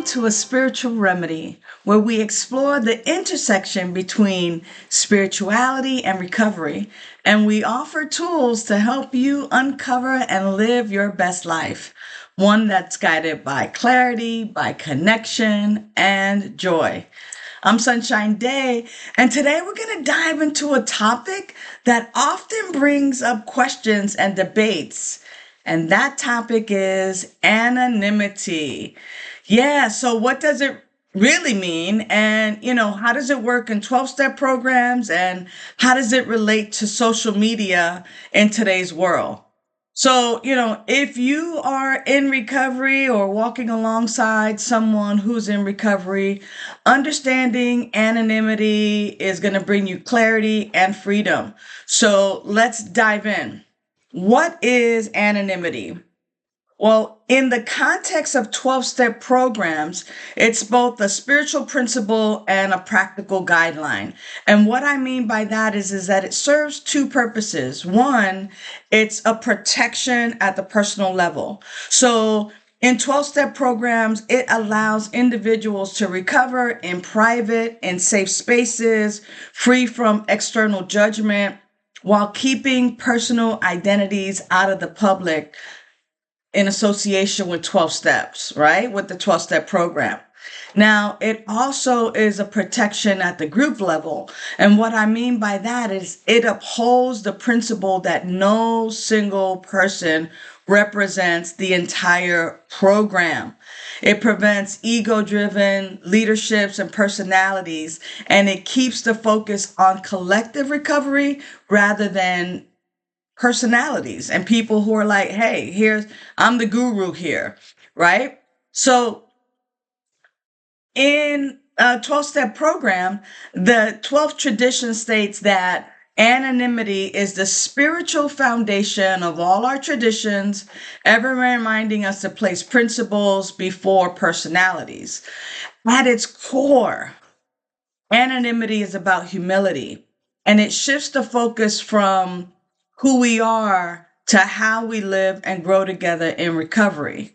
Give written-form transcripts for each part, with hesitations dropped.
Welcome to A Spiritual Remedy, where we explore the intersection between spirituality and recovery, and we offer tools to help you uncover and live your best life, one that's guided by clarity, by connection, and joy. I'm Sunshine Saye, and today we're going to dive into a topic that often brings up questions and debates. And that topic is anonymity. Yeah, so what does it really mean? And, how does it work in 12-step programs? And how does it relate to social media in today's world? So, if you are in recovery or walking alongside someone who's in recovery, understanding anonymity is going to bring you clarity and freedom. So let's dive in. What is anonymity? Well, in the context of 12-step programs, it's both a spiritual principle and a practical guideline. And what I mean by that is that it serves two purposes. One, it's a protection at the personal level. So in 12-step programs, it allows individuals to recover in private and safe spaces, free from external judgment, while keeping personal identities out of the public in association with 12 steps, right? With the 12-step program. Now, it also is a protection at the group level. And what I mean by that is it upholds the principle that no single person represents the entire program. It prevents ego-driven leaderships and personalities, and it keeps the focus on collective recovery rather than personalities and people who are like, hey, I'm the guru here, right? So in a 12-step program, the 12th tradition states that anonymity is the spiritual foundation of all our traditions, ever reminding us to place principles before personalities. At its core, anonymity is about humility, and it shifts the focus from who we are to how we live and grow together in recovery.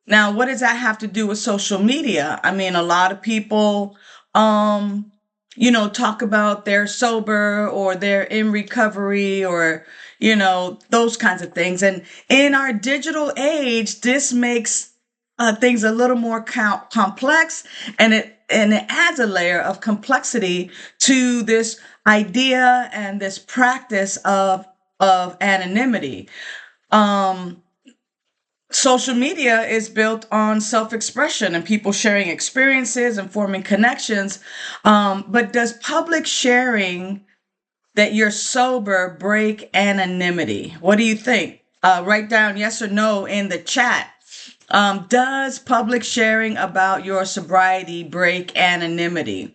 Now, what does that have to do with social media? I mean, a lot of people, talk about they're sober or they're in recovery or, those kinds of things. And in our digital age, this makes things a little more complex, and it adds a layer of complexity to this idea and this practice of anonymity. Social media is built on self-expression and people sharing experiences and forming connections. But does public sharing that you're sober break anonymity? What do you think? Write down yes or no in the chat. Does public sharing about your sobriety break anonymity?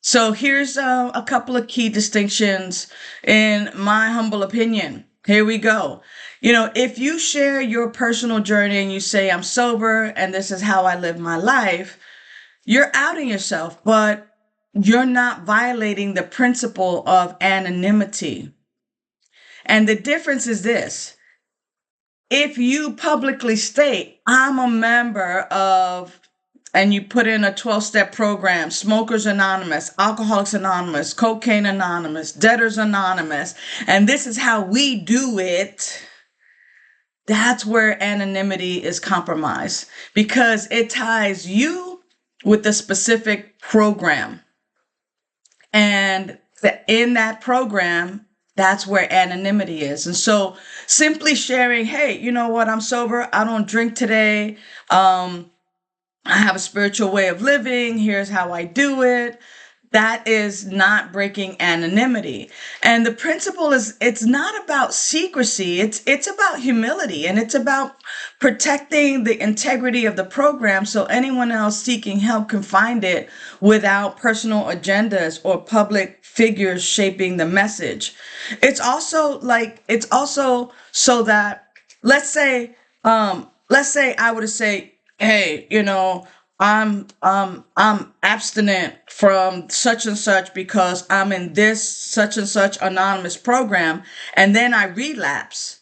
So here's a couple of key distinctions in my humble opinion. Here we go. If you share your personal journey and you say, I'm sober and this is how I live my life, you're outing yourself, but you're not violating the principle of anonymity. And the difference is this. If you publicly state, I'm a member of, and you put in a 12-step program, Smokers Anonymous, Alcoholics Anonymous, Cocaine Anonymous, Debtors Anonymous, and this is how we do it, that's where anonymity is compromised because it ties you with a specific program. And in that program, that's where anonymity is. And so simply sharing, hey, you know what, I'm sober, I don't drink today, I have a spiritual way of living, here's how I do it, that is not breaking anonymity. And the principle is, it's not about secrecy, it's about humility, and it's about protecting the integrity of the program so anyone else seeking help can find it without personal agendas or public figures shaping the message. It's also so that, let's say I would say, hey, I'm abstinent from such and such because I'm in this such and such anonymous program, and then I relapse,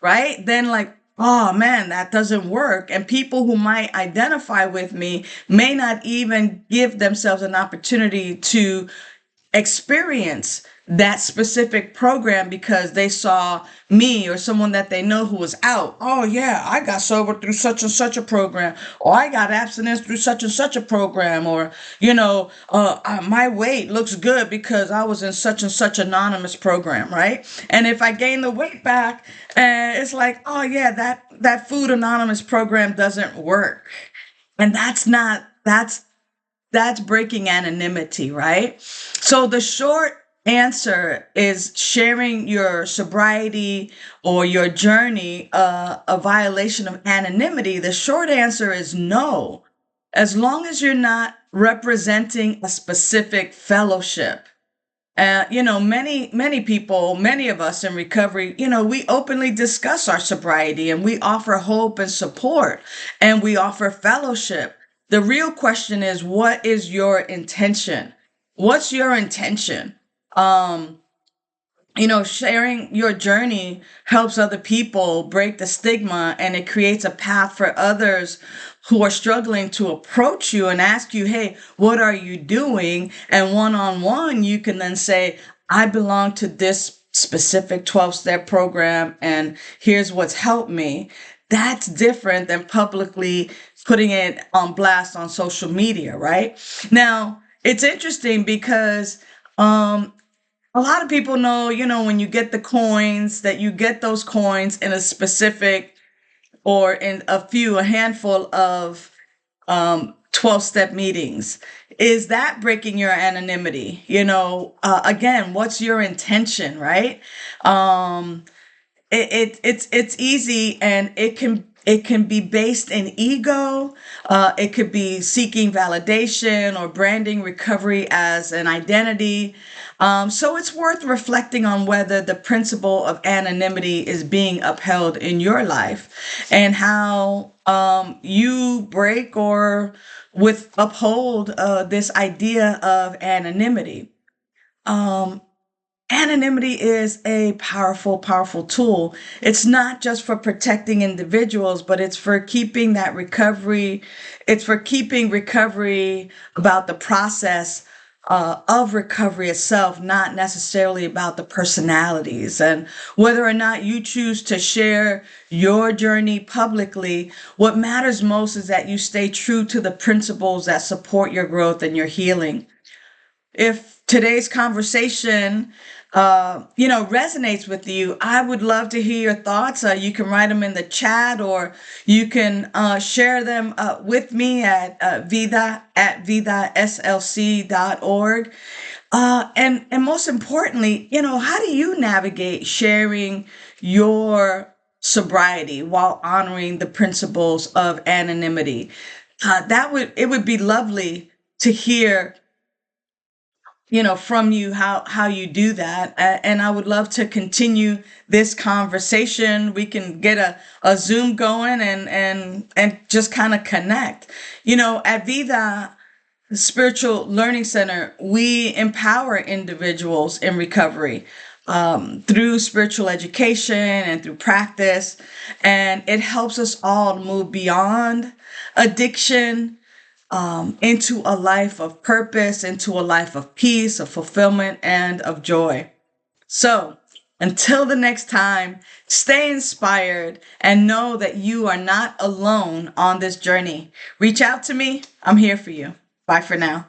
right? Then like, oh man, that doesn't work. And people who might identify with me may not even give themselves an opportunity to experience that specific program because they saw me or someone that they know who was out. Oh yeah, I got sober through such and such a program, or I got abstinence through such and such a program, or my weight looks good because I was in such and such anonymous program, right? And if I gain the weight back, it's like, oh yeah, that food anonymous program doesn't work, and that's breaking anonymity, right? So the short answer is sharing your sobriety or your journey, a violation of anonymity. The short answer is no, as long as you're not representing a specific fellowship. Many people, many of us in recovery, we openly discuss our sobriety and we offer hope and support and we offer fellowship. The real question is, what is your intention? What's your intention? Um, Sharing your journey helps other people break the stigma and it creates a path for others who are struggling to approach you and ask you, hey, what are you doing? And one on one, you can then say, I belong to this specific 12-step program and here's what's helped me. That's different than publicly putting it on blast on social media, right? Now, it's interesting because a lot of people know, when you get the coins, that you get those coins in a specific or in a handful of 12-step meetings. Is that breaking your anonymity? Again, what's your intention, right? Um, it's easy and it can be based in ego. It could be seeking validation or branding recovery as an identity. So it's worth reflecting on whether the principle of anonymity is being upheld in your life and how you break or with uphold this idea of anonymity. Um, Anonymity is a powerful, powerful tool. It's not just for protecting individuals, but it's for keeping that recovery. It's for keeping recovery about the process of recovery itself, not necessarily about the personalities. And whether or not you choose to share your journey publicly, what matters most is that you stay true to the principles that support your growth and your healing. If today's conversation resonates with you, I would love to hear your thoughts. You can write them in the chat or you can share them with me at Vida at vidaslc.org. And most importantly, how do you navigate sharing your sobriety while honoring the principles of anonymity? It would be lovely to hear from you how you do that. And I would love to continue this conversation. We can get a Zoom going and just kind of connect. At Vida Spiritual Learning Center, we empower individuals in recovery through spiritual education and through practice. And it helps us all move beyond addiction into a life of purpose, into a life of peace, of fulfillment, and of joy. So, until the next time, stay inspired and know that you are not alone on this journey. Reach out to me. I'm here for you. Bye for now.